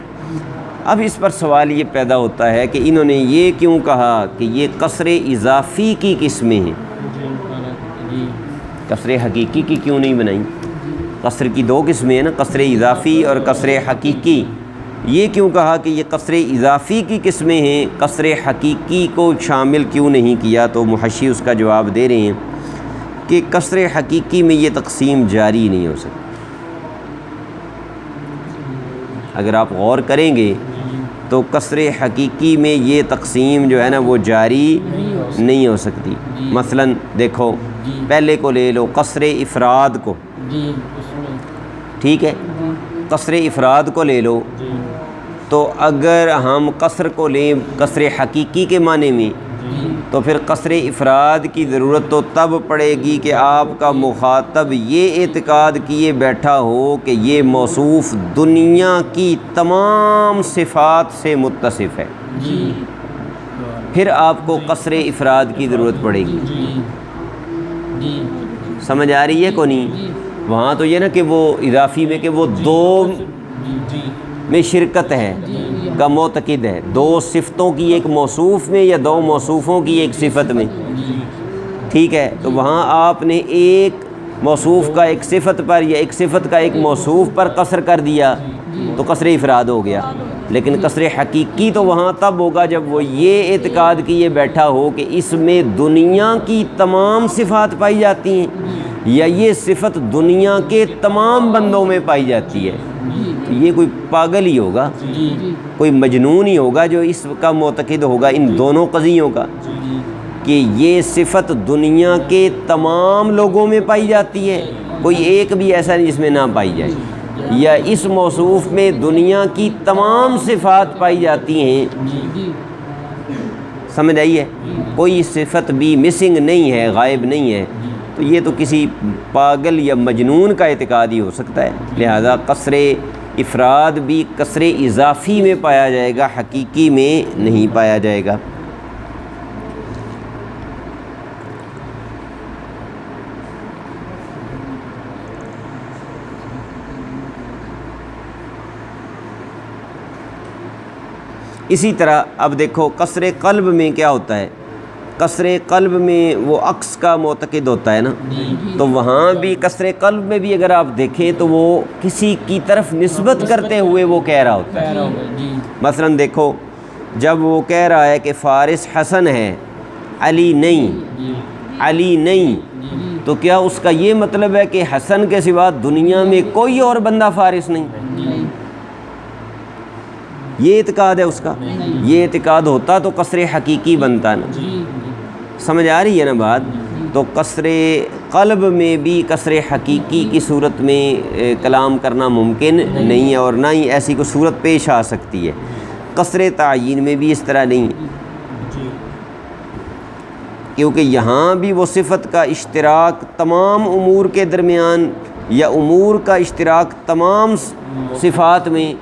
اب اس پر سوال یہ پیدا ہوتا ہے کہ انہوں نے یہ کیوں کہا کہ یہ قصر اضافی کی قسمیں ہیں، قصر حقیقی کی کیوں نہیں بنائیں؟ قصر کی دو قسمیں ہیں نا، قصر اضافی اور قصر حقیقی، یہ کیوں کہا کہ یہ قصر اضافی کی قسمیں ہیں، قصر حقیقی کو شامل کیوں نہیں کیا؟ تو محشی اس کا جواب دے رہے ہیں کہ قصر حقیقی میں یہ تقسیم جاری نہیں ہو سکتی۔ اگر آپ غور کریں گے تو قصر حقیقی میں یہ تقسیم جو ہے نا وہ جاری نہیں ہو سکتی۔ مثلا دیکھو پہلے کو لے لو، قصر افراد کو، جی اس میں ٹھیک ہے، قصر افراد کو لے لو، تو اگر ہم قصر کو لیں قصر حقیقی کے معنی میں تو پھر قصر افراد کی ضرورت تو تب پڑے گی کہ آپ کا مخاطب یہ اعتقاد کیے بیٹھا ہو کہ یہ موصوف دنیا کی تمام صفات سے متصف ہے، جی پھر آپ کو قصر افراد کی ضرورت پڑے گی۔ جی جی سمجھ آ رہی ہے کو نہیں؟ وہاں تو یہ نا کہ وہ اضافی میں کہ وہ دو جی میں شرکت ہے کا معتقد ہے، دو صفتوں کی ایک موصوف میں یا دو موصوفوں کی ایک صفت میں، ٹھیک ہے، تو وہاں آپ نے ایک موصوف کا ایک صفت پر یا ایک صفت کا ایک موصوف پر قصر کر دیا تو قصر افراد ہو گیا۔ لیکن قصر حقیقی تو وہاں تب ہوگا جب وہ یہ اعتقاد کیے بیٹھا ہو کہ اس میں دنیا کی تمام صفات پائی جاتی ہیں یا یہ صفت دنیا کے تمام بندوں میں پائی جاتی ہے۔ تو یہ کوئی پاگل ہی ہوگا، کوئی مجنون ہی ہوگا جو اس کا معتقد ہوگا ان دونوں قضیوں کا، کہ یہ صفت دنیا کے تمام لوگوں میں پائی جاتی ہے، کوئی ایک بھی ایسا نہیں جس میں نہ پائی جائے، یا اس موصوف میں دنیا کی تمام صفات پائی جاتی ہیں۔ سمجھ آئی ہے؟ کوئی صفت بھی مسنگ نہیں ہے، غائب نہیں ہے، تو یہ تو کسی پاگل یا مجنون کا اعتقاد ہی ہو سکتا ہے۔ لہذا قصر افراد بھی قصر اضافی میں پایا جائے گا، حقیقی میں نہیں پایا جائے گا۔ اسی طرح اب دیکھو قصر قلب میں کیا ہوتا ہے، قصر قلب میں وہ عکس کا معتقد ہوتا ہے نا، تو وہاں بھی قصر قلب میں بھی اگر آپ دیکھیں تو وہ کسی کی طرف نسبت کرتے ہوئے وہ کہہ رہا ہوتا ہے۔ مثلا دیکھو جب وہ کہہ رہا ہے کہ فارس حسن ہے، علی نہیں، علی نہیں، تو کیا اس کا یہ مطلب ہے کہ حسن کے سوا دنیا میں کوئی اور بندہ فارس نہیں؟ یہ اعتقاد ہے اس کا؟ یہ اعتقاد ہوتا تو قصر حقیقی بنتا نا۔ سمجھ آ رہی ہے نا بات؟ تو قصر قلب میں بھی قصر حقیقی کی صورت میں کلام کرنا ممکن نہیں ہے، اور نہ ہی ایسی کوئی صورت پیش آ سکتی ہے۔ قصر تعیین میں بھی اس طرح نہیں ہے، کیونکہ یہاں بھی وہ صفت کا اشتراک تمام امور کے درمیان یا امور کا اشتراک تمام صفات میں،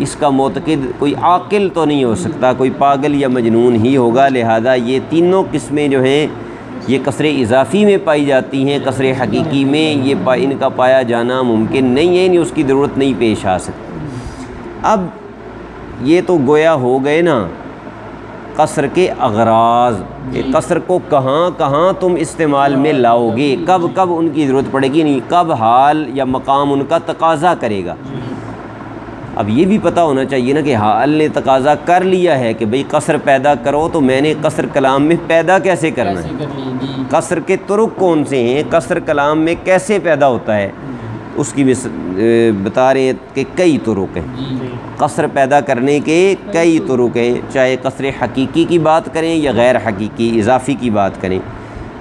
اس کا معتقد کوئی عاقل تو نہیں ہو سکتا، کوئی پاگل یا مجنون ہی ہوگا۔ لہذا یہ تینوں قسمیں جو ہیں یہ قصر اضافی میں پائی جاتی ہیں، قصر حقیقی میں یہ ان کا پایا جانا ممکن نہیں ہے، یعنی اس کی ضرورت نہیں پیش آ سکتی۔ اب یہ تو گویا ہو گئے نا قصر کے اغراض، کہ قصر کو کہاں کہاں تم استعمال میں لاؤ گے، کب کب ان کی ضرورت پڑے گی، نہیں کب حال یا مقام ان کا تقاضا کرے گا۔ اب یہ بھی پتہ ہونا چاہیے نا کہ حال نے تقاضا کر لیا ہے کہ بھئی قصر پیدا کرو، تو میں نے قصر کلام میں پیدا کیسے کرنا ہے، قصر کے طرق کون سے ہیں، قصر کلام میں کیسے پیدا ہوتا ہے، اس کی بتا رہے ہیں کہ کئی طرق ہیں، قصر پیدا کرنے کے کئی طرق ہیں، چاہے قصر حقیقی کی بات کریں یا غیر حقیقی اضافی کی بات کریں،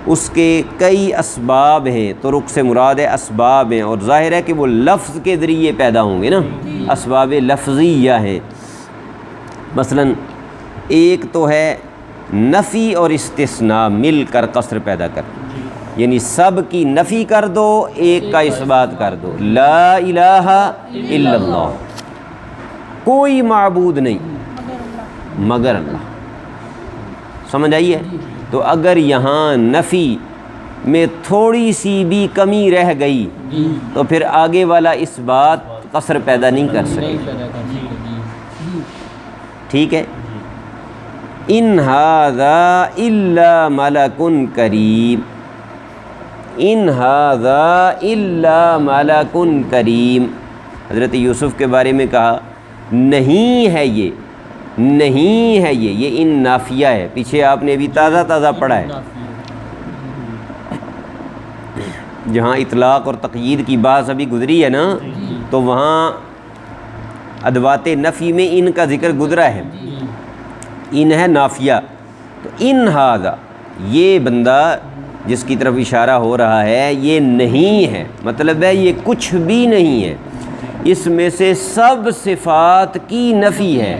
اس کے کئی اسباب ہیں، طرق سے مراد ہے اسباب ہیں، اور ظاہر ہے کہ وہ لفظ کے ذریعے پیدا ہوں گے نا، اسباب لفظیہ ہیں۔ مثلا ایک تو ہے نفی اور استثناء مل کر قصر پیدا کر، یعنی سب کی نفی کر دو، ایک کا اثبات کر دو، لا الہ الا اللہ، کوئی معبود نہیں مگر اللہ۔ سمجھ آئی ہے؟ تو اگر یہاں نفی میں تھوڑی سی بھی کمی رہ گئی تو پھر آگے والا اس بات قصر پیدا نہیں کر سکے، ٹھیک ہے؟ ان ھذا الا ملک کریم، ان ھذا الا ملک کریم، حضرت یوسف کے بارے میں کہا نہیں ہے یہ، نہیں ہے یہ ان نافیہ ہے، پیچھے آپ نے ابھی تازہ تازہ پڑھا ہے، جہاں اطلاق اور تقیید کی بات ابھی گزری ہے نا، تو وہاں ادوات نفی میں ان کا ذکر گزرا ہے، ان ہے نافیہ، تو ان ھذا یہ بندہ جس کی طرف اشارہ ہو رہا ہے یہ نہیں ہے، مطلب ہے یہ کچھ بھی نہیں ہے، اس میں سے سب صفات کی نفی ہے،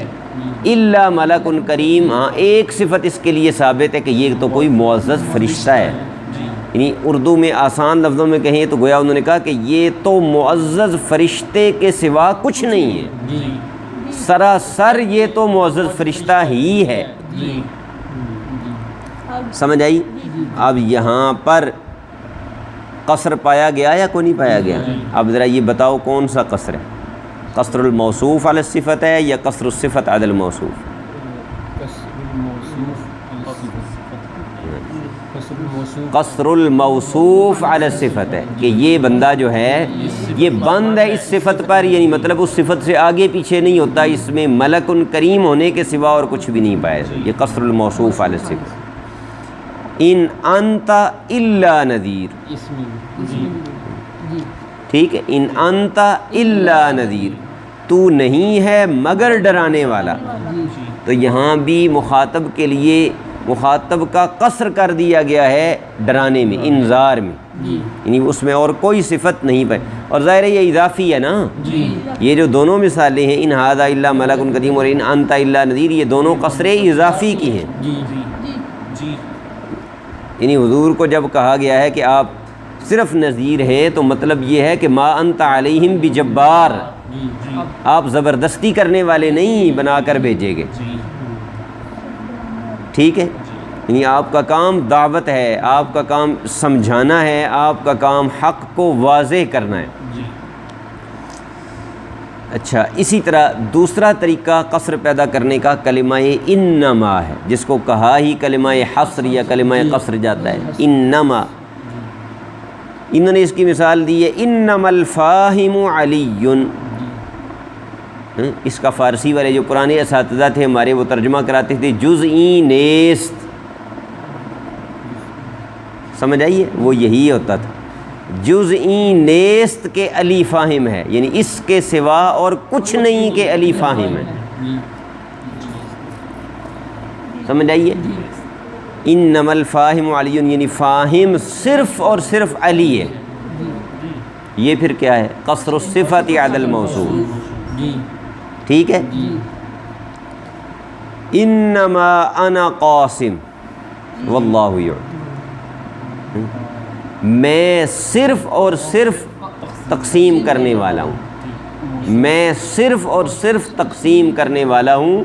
الا ملک کریم، ہاں ایک صفت اس کے لیے ثابت ہے کہ یہ تو کوئی معزز فرشتہ ہے، یعنی اردو میں آسان لفظوں میں کہیں تو گویا انہوں نے کہا کہ یہ تو معزز فرشتے کے سوا کچھ نہیں ہے، سراسر یہ تو معزز فرشتہ ہی ہے، سمجھ آئی؟ اب یہاں پر قصر پایا گیا یا کوئی نہیں پایا گیا؟ اب ذرا یہ بتاؤ کون سا قصر ہے؟ قصر الموصوف علی الصفت ہے یا قصر الصفت علی الموصوف؟ قصر الموصوف علی الصفت ہے کہ یہ بندہ جو ہے یہ بند ہے اس صفت پر، یعنی مطلب اس صفت سے آگے پیچھے نہیں ہوتا، اس میں ملک کریم ہونے کے سوا اور کچھ بھی نہیں پایا، یہ قصر الموصوف علی الصفت۔ ان انت الا نذیر، ٹھیک ہے، ان انت الا نذیر، تو نہیں ہے مگر ڈرانے والا، تو یہاں بھی مخاطب کے لیے مخاطب کا قصر کر دیا گیا ہے ڈرانے میں، انذار میں، یعنی اس میں اور کوئی صفت نہیں پائی، اور ظاہر ہے یہ اضافی ہے نا، یہ جو دونوں مثالیں ہیں ان ھذا الا ملک کریم اور ان انت الا نذیر، یہ دونوں قصر اضافی کی ہیں، یعنی حضور کو جب کہا گیا ہے کہ آپ صرف نذیر ہیں تو مطلب یہ ہے کہ ما انت علیہم بجبار، آپ زبردستی کرنے والے نہیں بنا کر بھیجے گے، ٹھیک ہے، یعنی آپ کا کام دعوت ہے، آپ کا کام سمجھانا ہے، آپ کا کام حق کو واضح کرنا ہے۔ اچھا، اسی طرح دوسرا طریقہ قصر پیدا کرنے کا کلمہ انما ہے، جس کو کہا ہی کلمہ حصر یا کلمہ قصر جاتا ہے، انما، انہوں نے اس کی مثال دی ہے انما الفاہم علی، اس کا فارسی والے جو پرانے اساتذہ تھے ہمارے وہ ترجمہ کراتے تھے جزئی نیست، سمجھ آئیے، وہ یہی ہوتا تھا، جزئی نیست کے علی فاہم ہے، یعنی اس کے سوا اور کچھ نہیں کے علی فاہم ہے، سمجھ آئیے، انما الفاہم علی، یعنی فاہم صرف اور صرف علی ہے، یہ پھر کیا ہے؟ قصر الصفت علی الموصوف، ٹھیک ہے، انما انا قاسم واللہ یعلم، میں صرف اور صرف تقسیم کرنے والا ہوں، میں صرف اور صرف تقسیم کرنے والا ہوں،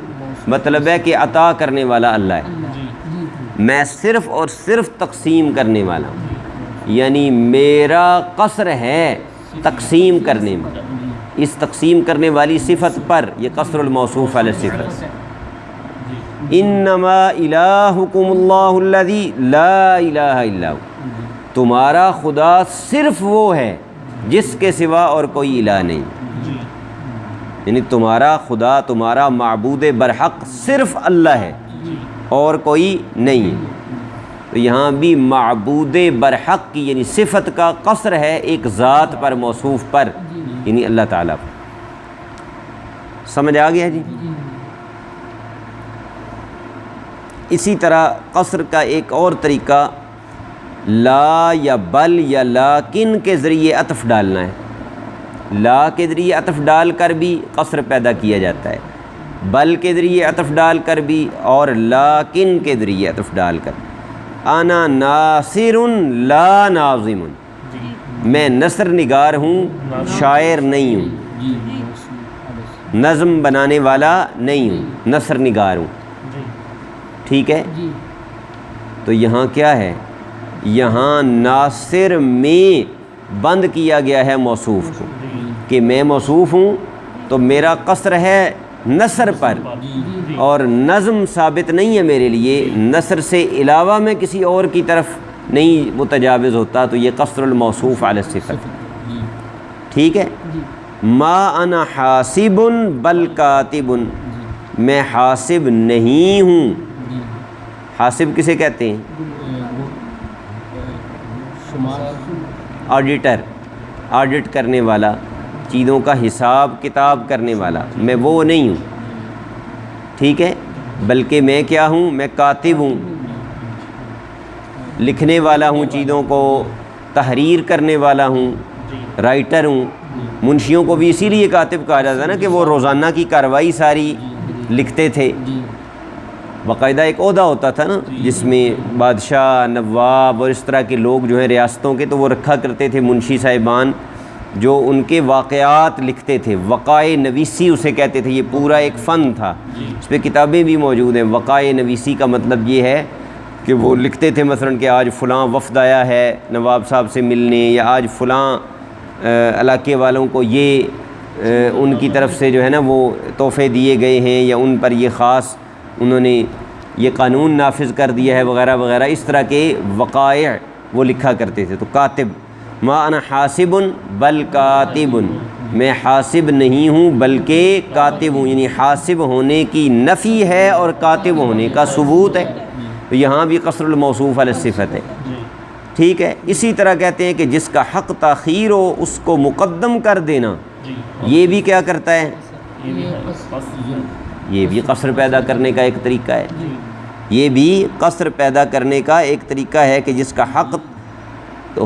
مطلب ہے کہ عطا کرنے والا اللہ ہے، میں صرف اور صرف تقسیم کرنے والا ہوں، یعنی میرا قصر ہے تقسیم کرنے میں، اس تقسیم کرنے والی صفت پر، یہ قصر الموصوف علی الصفت، انما الہکم اللہ الذی لا الہ الا ہو، تمہارا خدا صرف وہ ہے جس کے سوا اور کوئی الہ نہیں، یعنی تمہارا خدا، تمہارا معبود برحق صرف اللہ ہے اور کوئی نہیں ہے، تو یہاں بھی معبود برحق کی یعنی صفت کا قصر ہے ایک ذات پر، موصوف پر، یعنی اللہ تعالیٰ پر، سمجھ آ گیا جی؟ اسی طرح قصر کا ایک اور طریقہ لا یا بل یا لیکن کے ذریعے عطف ڈالنا ہے، لا کے ذریعے عطف ڈال کر بھی قصر پیدا کیا جاتا ہے، بل کے ذریعے عطف ڈال کر بھی، اور لیکن کے ذریعے عطف ڈال کر، انا ناصر لا ناظم، میں نثر نگار ہوں شاعر نہیں ہوں، نظم بنانے والا نہیں ہوں، نثر نگار ہوں، ٹھیک ہے، تو یہاں کیا ہے؟ یہاں ناصر میں بند کیا گیا ہے موصوف کو، کہ میں موصوف ہوں تو میرا قصر ہے نثر پر، اور نظم ثابت نہیں ہے میرے لیے، نثر سے علاوہ میں کسی اور کی طرف نہیں متجاوز ہوتا، تو یہ قصر الموصوف علی الصفت، ٹھیک ہے، ما انا حاسب بل کاتب، میں حاسب نہیں ہوں۔ جی حاسب کسے کہتے ہیں؟ شمار آڈیٹر، آڈٹ کرنے والا، چیزوں کا حساب کتاب کرنے والا، میں وہ نہیں ہوں، ٹھیک ہے، بلکہ میں کیا ہوں؟ میں کاتب ہوں، لکھنے والا ہوں، چیزوں کو تحریر کرنے والا ہوں، رائٹر ہوں۔ منشیوں کو بھی اسی لیے کاتب کہا جاتا ہے نا کہ وہ روزانہ کی کارروائی ساری لکھتے تھے، جی باقاعدہ ایک عہدہ ہوتا تھا نا جس میں بادشاہ، نواب اور اس طرح کے لوگ جو ہیں ریاستوں کے، تو وہ رکھا کرتے تھے منشی صاحبان جو ان کے واقعات لکھتے تھے، وقائع نویسی اسے کہتے تھے۔ یہ پورا ایک فن تھا، اس پہ کتابیں بھی موجود ہیں۔ وقائع نویسی کا مطلب یہ ہے کہ وہ لکھتے تھے مثلا کہ آج فلاں وفد آیا ہے نواب صاحب سے ملنے، یا آج فلاں علاقے والوں کو یہ ان کی طرف سے جو ہے نا وہ تحفے دیے گئے ہیں، یا ان پر یہ خاص انہوں نے یہ قانون نافذ کر دیا ہے وغیرہ وغیرہ، اس طرح کے وقائع وہ لکھا کرتے تھے۔ تو کاتب، ما انا حاسب بل کاتب، میں حاسب نہیں ہوں بلکہ کاتب ہوں، یعنی حاسب ہونے کی نفی ہے اور کاتب ہونے کا ثبوت ہے۔ تو یہاں بھی قصر الموصوف علی الصفت ہے، ٹھیک ہے۔ اسی طرح کہتے ہیں کہ جس کا حق تاخیر ہو اس کو مقدم کر دینا، یہ بھی کیا کرتا ہے؟ یہ بھی قصر پیدا کرنے کا ایک طریقہ ہے، یہ بھی قصر پیدا کرنے کا ایک طریقہ ہے کہ جس کا حق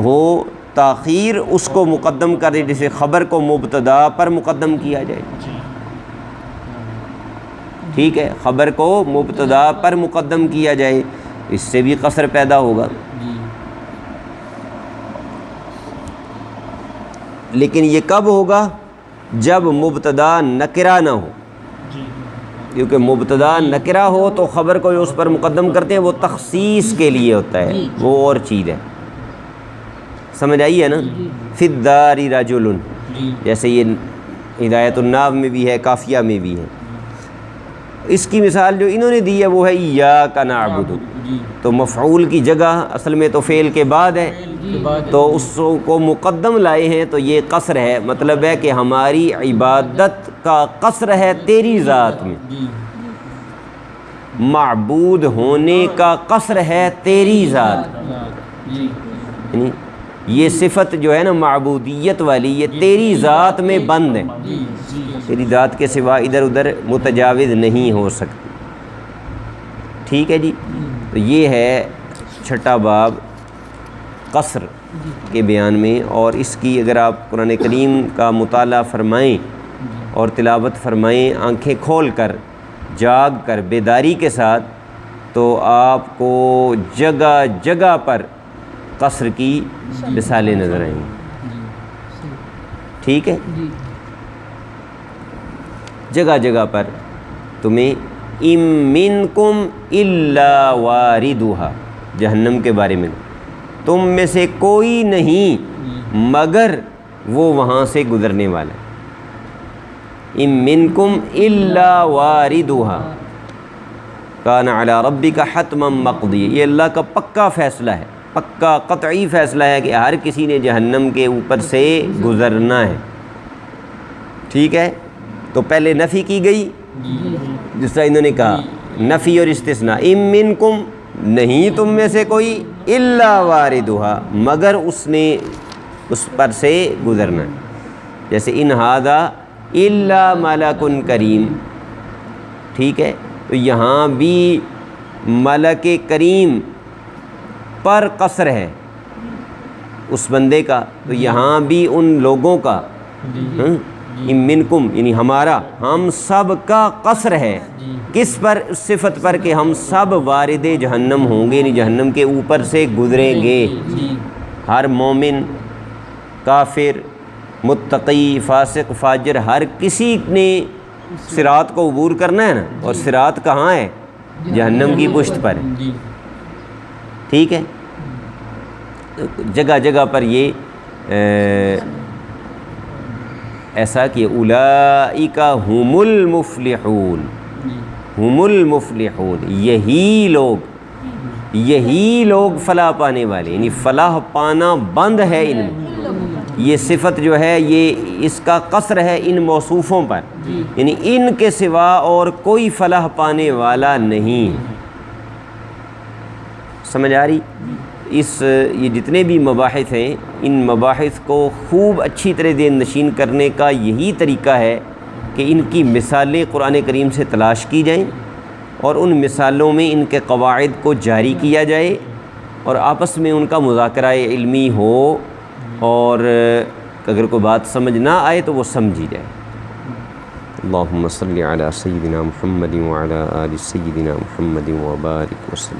ہو تاخیر اس کو مقدم کر دے، جیسے خبر کو مبتدا پر مقدم کیا جائے، ٹھیک ہے، خبر کو مبتدا پر مقدم کیا جائے، اس سے بھی قصر پیدا ہوگا۔ لیکن یہ کب ہوگا؟ جب مبتدا نکرہ نہ ہو، کیونکہ مبتدا نکرہ ہو تو خبر کو جو اس پر مقدم کرتے ہیں وہ تخصیص کے لیے ہوتا ہے، وہ اور چیز ہے، سمجھ آئی ہے نا؟ فی الدار رجل، جیسے یہ ہدایت الناو میں بھی ہے، کافیہ میں بھی ہے۔ اس کی مثال جو انہوں نے دی ہے وہ ہے ایاک نعبد، تو مفعول کی جگہ اصل میں تو فعل کے بعد ہے، تو اس کو مقدم لائے ہیں، تو یہ قصر ہے، مطلب ہے کہ ہماری عبادت کا قصر ہے تیری ذات میں، معبود ہونے کا قصر ہے تیری ذات، یعنی یہ صفت جو ہے نا معبودیت والی، یہ تیری ذات میں بند ہے، تیری ذات کے سوا ادھر ادھر متجاوز نہیں ہو سکتی، ٹھیک ہے جی۔ تو یہ ہے چھٹا باب قصر کے بیان میں، اور اس کی اگر آپ قرآن کریم کا مطالعہ فرمائیں اور تلاوت فرمائیں آنکھیں کھول کر، جاگ کر، بیداری کے ساتھ، تو آپ کو جگہ جگہ پر قصر کی مثالیں نظر آئیں گی، ٹھیک ہے، جگہ جگہ پر تمہیں ام منکم الا واردھا، جہنم کے بارے میں، تم میں سے کوئی نہیں مگر وہ وہاں سے گزرنے والا ہے، ام منکم الا واردھا کان علی ربک حتما مقضیا، یہ اللہ کا پکا فیصلہ ہے، پکا قطعی فیصلہ ہے کہ ہر کسی نے جہنم کے اوپر سے گزرنا ہے، ٹھیک ہے۔ تو پہلے نفی کی گئی، جس طرح انہوں نے کہا نفی اور استثناء، ام منکم، نہیں تم میں سے کوئی، الا واردھا، مگر اس نے اس پر سے گزرنا ہے، جیسے ان ھذا الا ملک کریم، ٹھیک ہے۔ تو یہاں بھی ملک کریم پر قصر ہے اس بندے کا، تو یہاں بھی ان لوگوں کا، ام منکم یعنی ہمارا، ہم سب کا قصر ہے، کس پر؟ اس صفت پر کہ ہم سب وارد جہنم ہوں گے، یعنی جہنم کے اوپر سے گزریں گے، ہر مومن، کافر، متقی، فاسق، فاجر، ہر کسی نے صراط کو عبور کرنا ہے نا، اور صراط کہاں ہے؟ جہنم کی پشت پر ہے، ٹھیک ہے۔ جگہ جگہ پر یہ ایسا کہ اولئک هم المفلحون، هم المفلحون، یہی لوگ فلاح پانے والے، یعنی فلاح پانا بند ہے ان میں، یہ صفت جو ہے یہ اس کا قصر ہے ان موصوفوں پر، یعنی ان کے سوا اور کوئی فلاح پانے والا نہیں۔ سمجھ آ رہی؟ یہ جتنے بھی مباحث ہیں ان مباحث کو خوب اچھی طرح ذہن نشین کرنے کا یہی طریقہ ہے کہ ان کی مثالیں قرآن کریم سے تلاش کی جائیں اور ان مثالوں میں ان کے قواعد کو جاری کیا جائے اور آپس میں ان کا مذاکرہ علمی ہو، اور اگر کوئی بات سمجھ نہ آئے تو وہ سمجھی جائے۔ اللہم صلی علی سیدنا محمد وعلی آل سیدنا محمد وبارک وسلم۔